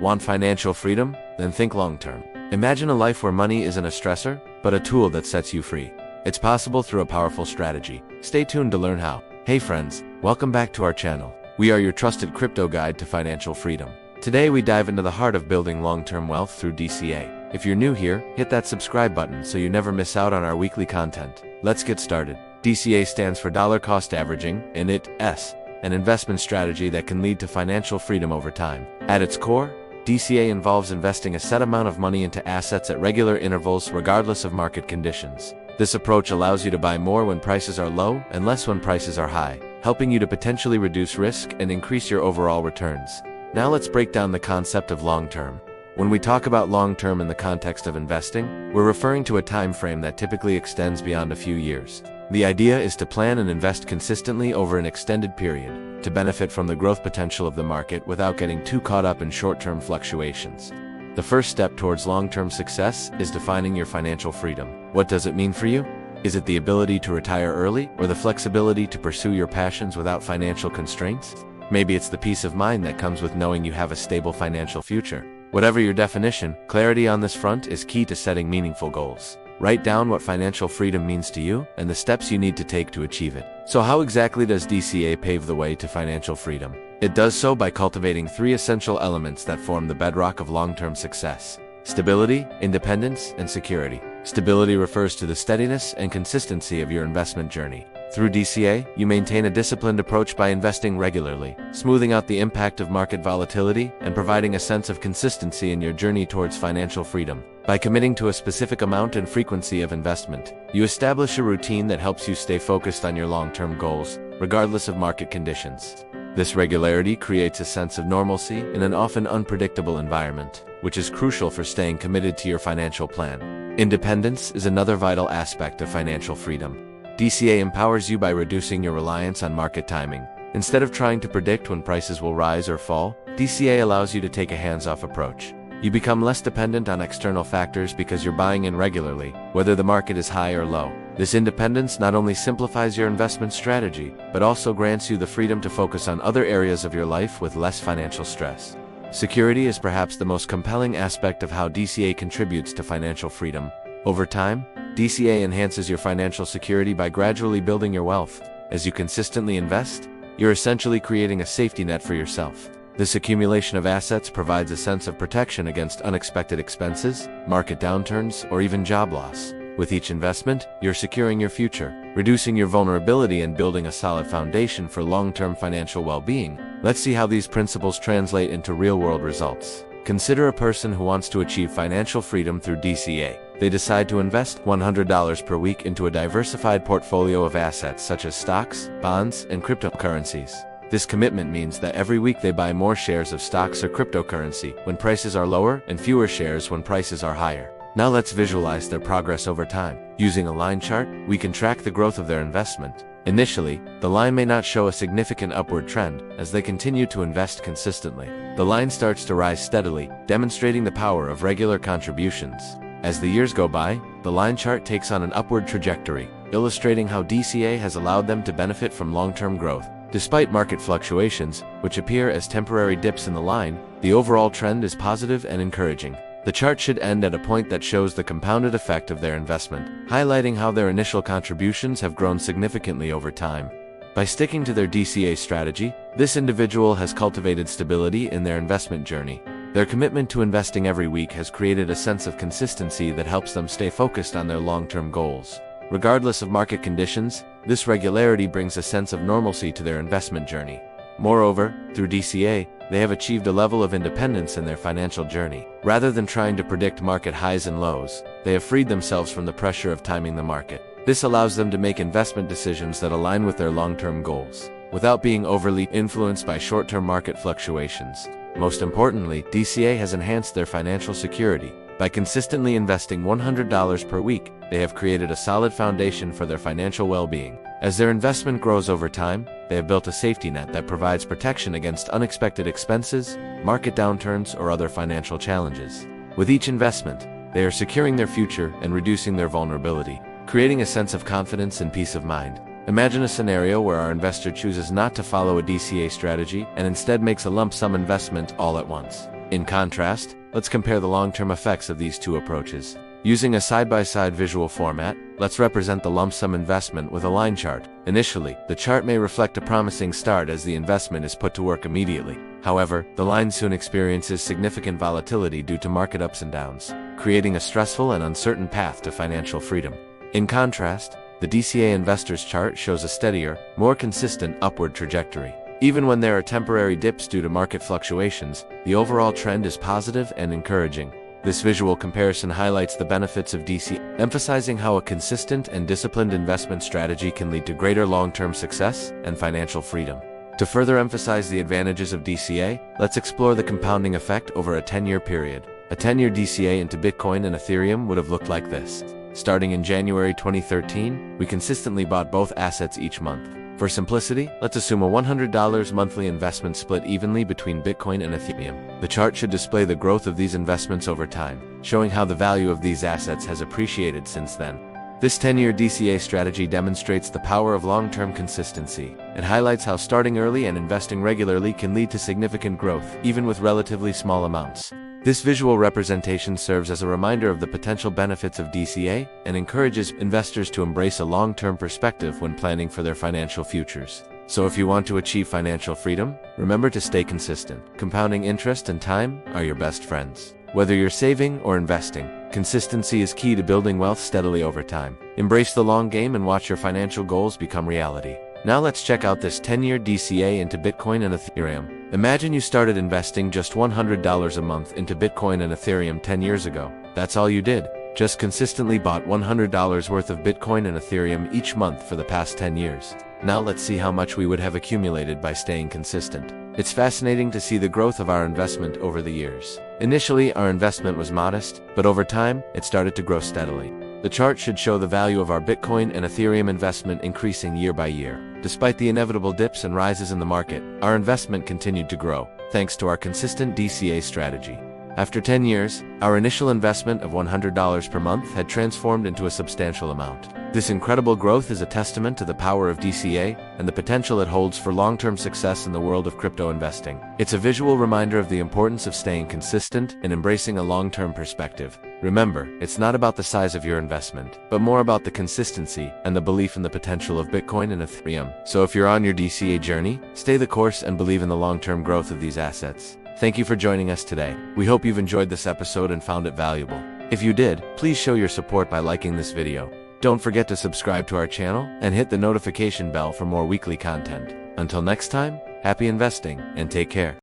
Want financial freedom? Then think long-term. Imagine a life where money isn't a stressor, but a tool that sets you free. It's possible through a powerful strategy. Stay tuned to learn how. Hey friends, welcome back to our channel. We are your trusted crypto guide to financial freedom. Today we dive into the heart of building long-term wealth through DCA. If you're new here, hit that subscribe button so you never miss out on our weekly content. Let's get started. DCA stands for dollar cost averaging, and it's an investment strategy that can lead to financial freedom over time. At its core, DCA involves investing a set amount of money into assets at regular intervals regardless of market conditions. This approach allows you to buy more when prices are low and less when prices are high, helping you to potentially reduce risk and increase your overall returns. Now let's break down the concept of long-term. When we talk about long-term in the context of investing, we're referring to a time frame that typically extends beyond a few years. The idea is to plan and invest consistently over an extended period, to benefit from the growth potential of the market without getting too caught up in short-term fluctuations. The first step towards long-term success is defining your financial freedom. What does it mean for you? Is it the ability to retire early, or the flexibility to pursue your passions without financial constraints? Maybe it's the peace of mind that comes with knowing you have a stable financial future. Whatever your definition, clarity on this front is key to setting meaningful goals. Write down what financial freedom means to you and the steps you need to take to achieve it. So how exactly does DCA pave the way to financial freedom? It does so by cultivating three essential elements that form the bedrock of long-term success: stability, independence, and security. Stability refers to the steadiness and consistency of your investment journey. Through DCA, you maintain a disciplined approach by investing regularly, smoothing out the impact of market volatility and providing a sense of consistency in your journey towards financial freedom. By committing to a specific amount and frequency of investment, you establish a routine that helps you stay focused on your long-term goals, regardless of market conditions. This regularity creates a sense of normalcy in an often unpredictable environment, which is crucial for staying committed to your financial plan. Independence is another vital aspect of financial freedom. DCA empowers you by reducing your reliance on market timing. Instead of trying to predict when prices will rise or fall, DCA allows you to take a hands-off approach. You become less dependent on external factors because you're buying in regularly, whether the market is high or low. This independence not only simplifies your investment strategy, but also grants you the freedom to focus on other areas of your life with less financial stress. Security is perhaps the most compelling aspect of how DCA contributes to financial freedom. Over time, DCA enhances your financial security by gradually building your wealth. As you consistently invest, you're essentially creating a safety net for yourself. This accumulation of assets provides a sense of protection against unexpected expenses, market downturns, or even job loss. With each investment, you're securing your future, reducing your vulnerability and building a solid foundation for long-term financial well-being. Let's see how these principles translate into real-world results. Consider a person who wants to achieve financial freedom through DCA. They decide to invest $100 per week into a diversified portfolio of assets such as stocks, bonds, and cryptocurrencies. This commitment means that every week they buy more shares of stocks or cryptocurrency when prices are lower and fewer shares when prices are higher. Now let's visualize their progress over time. Using a line chart, we can track the growth of their investment. Initially, the line may not show a significant upward trend as they continue to invest consistently. The line starts to rise steadily, demonstrating the power of regular contributions. As the years go by, the line chart takes on an upward trajectory, illustrating how DCA has allowed them to benefit from long-term growth. Despite market fluctuations, which appear as temporary dips in the line, the overall trend is positive and encouraging. The chart should end at a point that shows the compounded effect of their investment, highlighting how their initial contributions have grown significantly over time. By sticking to their DCA strategy, this individual has cultivated stability in their investment journey. Their commitment to investing every week has created a sense of consistency that helps them stay focused on their long-term goals. Regardless of market conditions, this regularity brings a sense of normalcy to their investment journey. Moreover, through DCA, they have achieved a level of independence in their financial journey. Rather than trying to predict market highs and lows, they have freed themselves from the pressure of timing the market. This allows them to make investment decisions that align with their long-term goals, without being overly influenced by short-term market fluctuations. Most importantly, DCA has enhanced their financial security. By consistently investing $100 per week, they have created a solid foundation for their financial well-being. As their investment grows over time, they have built a safety net that provides protection against unexpected expenses, market downturns, or other financial challenges. With each investment, they are securing their future and reducing their vulnerability, creating a sense of confidence and peace of mind. Imagine a scenario where our investor chooses not to follow a DCA strategy and instead makes a lump sum investment all at once. In contrast, let's compare the long-term effects of these two approaches. Using a side-by-side visual format, let's represent the lump sum investment with a line chart. Initially, the chart may reflect a promising start as the investment is put to work immediately. However, the line soon experiences significant volatility due to market ups and downs, creating a stressful and uncertain path to financial freedom. In contrast, the DCA investor's chart shows a steadier, more consistent upward trajectory. Even when there are temporary dips due to market fluctuations, the overall trend is positive and encouraging. This visual comparison highlights the benefits of DCA, emphasizing how a consistent and disciplined investment strategy can lead to greater long-term success and financial freedom. To further emphasize the advantages of DCA, let's explore the compounding effect over a 10-year period. A 10-year DCA into Bitcoin and Ethereum would have looked like this. Starting in January 2013, we consistently bought both assets each month. For simplicity, let's assume a $100 monthly investment split evenly between Bitcoin and Ethereum. The chart should display the growth of these investments over time, showing how the value of these assets has appreciated since then. This 10-year DCA strategy demonstrates the power of long-term consistency. It highlights how starting early and investing regularly can lead to significant growth, even with relatively small amounts. This visual representation serves as a reminder of the potential benefits of DCA and encourages investors to embrace a long-term perspective when planning for their financial futures. So if you want to achieve financial freedom, remember to stay consistent. Compounding interest and time are your best friends. Whether you're saving or investing, consistency is key to building wealth steadily over time. Embrace the long game and watch your financial goals become reality. Now let's check out this 10-year DCA into Bitcoin and Ethereum. Imagine you started investing just $100 a month into Bitcoin and Ethereum 10 years ago. That's all you did. Just consistently bought $100 worth of Bitcoin and Ethereum each month for the past 10 years. Now let's see how much we would have accumulated by staying consistent. It's fascinating to see the growth of our investment over the years. Initially, our investment was modest, but over time, it started to grow steadily. The chart should show the value of our Bitcoin and Ethereum investment increasing year by year. Despite the inevitable dips and rises in the market, our investment continued to grow, thanks to our consistent DCA strategy. After 10 years, our initial investment of $100 per month had transformed into a substantial amount. This incredible growth is a testament to the power of DCA and the potential it holds for long-term success in the world of crypto investing. It's a visual reminder of the importance of staying consistent and embracing a long-term perspective. Remember, it's not about the size of your investment, but more about the consistency and the belief in the potential of Bitcoin and Ethereum. So if you're on your DCA journey, stay the course and believe in the long-term growth of these assets. Thank you for joining us today. We hope you've enjoyed this episode and found it valuable. If you did, please show your support by liking this video. Don't forget to subscribe to our channel and hit the notification bell for more weekly content. Until next time, happy investing and take care.